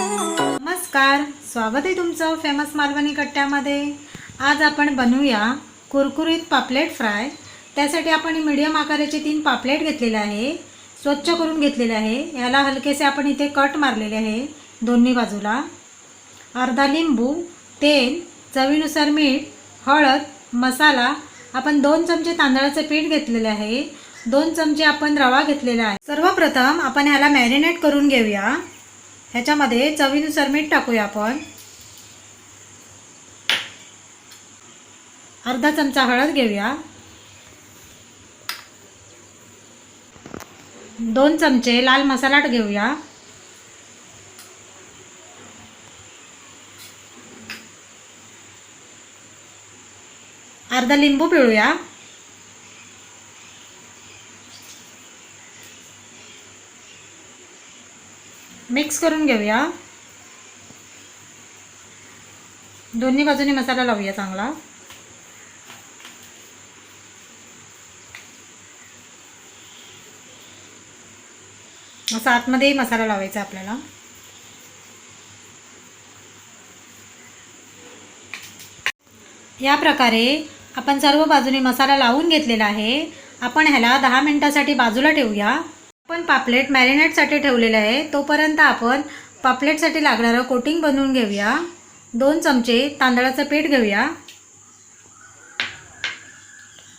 नमस्कार, स्वागत आहे तुमचं फेमस मालवणी कट्ट्यामध्ये। आज आपण बनवूया कुरकुरीत पापलेट फ्राय। त्यासाठी आपण मीडियम आकाराचे 3 पापलेट घेतलेले आहे, स्वच्छ करून घेतलेले आहे। याला हलकेसे आपण इथे कट मारलेले आहे दोन्ही बाजूला। अर्धा लिंबू, तेल, चवीनुसार मीठ, हळद, मसाला। आपण 2 चमचे तांदळाचे पीठ घेतलेले आहे, 2 चमचे आपण रवा घेतलेला आहे। सर्वप्रथम आपण ह्याला मॅरिनेट करून घेऊया। ह्याच्यामध्ये चवीनुसार मीठ टाकूया आपण। अर्धा चमचा हळद घेऊया, 2 चमचे लाल मसाला घेऊया, अर्धा लिंबू पिळूया, मिक्स करून घेऊया। दोन्ही बाजूनी मसाला लावूया चांगला। असा आतमध्येही मसाला लावायचा आपल्याला। या प्रकारे आपण सर्व बाजूनी मसाला लावून घेतलेला आहे। आपण ह्याला 10 मिनिटांसाठी बाजूला ठेवूया। आपण पापलेट मॅरिनेटसाठी ठेवलेले आहे, तोपर्यंत आपण पापलेटसाठी लागणारं कोटिंग बनवून घेऊया। 2 चमचे तांदळाचं पीठ घेऊया,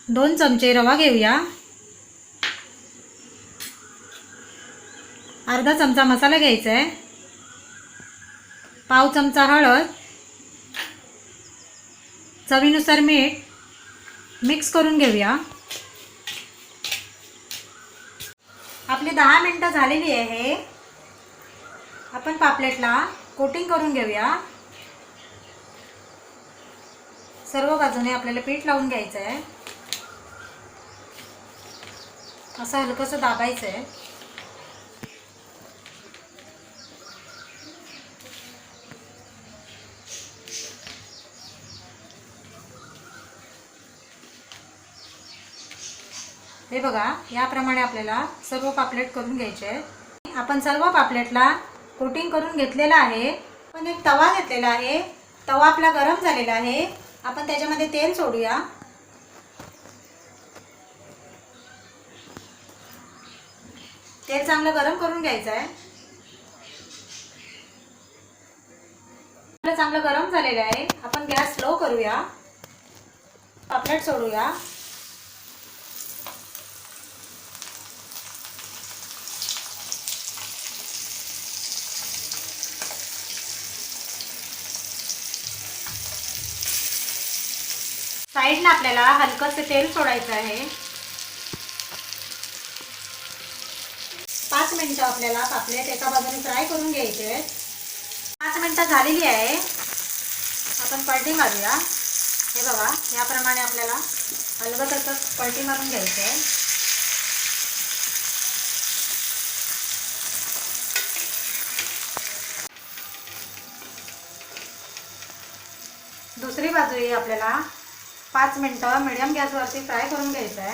2 चमचे रवा घेऊया, अर्धा चमचा मसाला घ्यायचा आहे, पाव चमचा हळद, चवीनुसार मीठ, मिक्स करून घेऊया। आपली 10 मिनिटं झालेली आहे। आपण पापलेटला कोटिंग करून घेऊया। सर्व बाजूने आपल्याला पीठ लावून घ्यायचं आहे, असं हलकंसं दाबायचं आहे। हे बघा, याप्रमाणे आपल्याला सर्व पापलेट करून घ्यायचे आहेत। आपण सर्व पापलेटला कोटिंग करून घेतलेला आहे। आपण एक तवा घेतलेला आहे, तवा आपला गरम झालेला आहे। आपण त्याच्यामध्ये तेल सोडूया। तेल चांगलं गरम करून घ्यायचं आहे। चांगलं गरम झालेलं आहे। आपण गॅस स्लो करूया, पापलेट सोडूया। साइडने आपल्याला हलकंसं तेल सोडायचं आहे। 5 मिनिटं आपल्याला पापलेट एका बाजूने फ्राय करून घ्यायचे आहेत। 5 मिनिटं झालेली आहे। आपण पलटी मारूया। हे बघा, याप्रमाणे आपल्याला हलकंसं पलटी मारून घ्यायचं आहे। दुसरी बाजूही आपल्याला 5 मिनिटं मीडियम गॅसवरती फ्राय करून घ्यायचं आहे।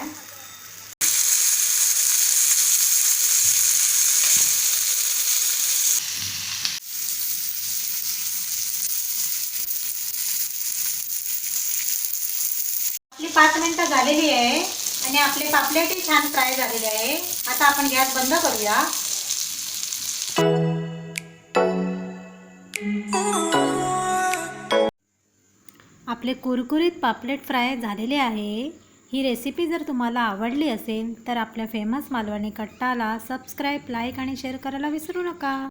आपली 5 मिनिटं झालेली आहे आणि आपले पापलेटही छान फ्राय झालेले आहे। आता आपण गॅस बंद करूया। आपले कुरकुरीत पापलेट फ्राय झालेले आहे। ही रेसिपी जर तुम्हाला आवडली असेल तर आपल्या फेमस मालवणी कट्टाला सबस्क्राईब, लाईक आणि शेअर करायला विसरू नका।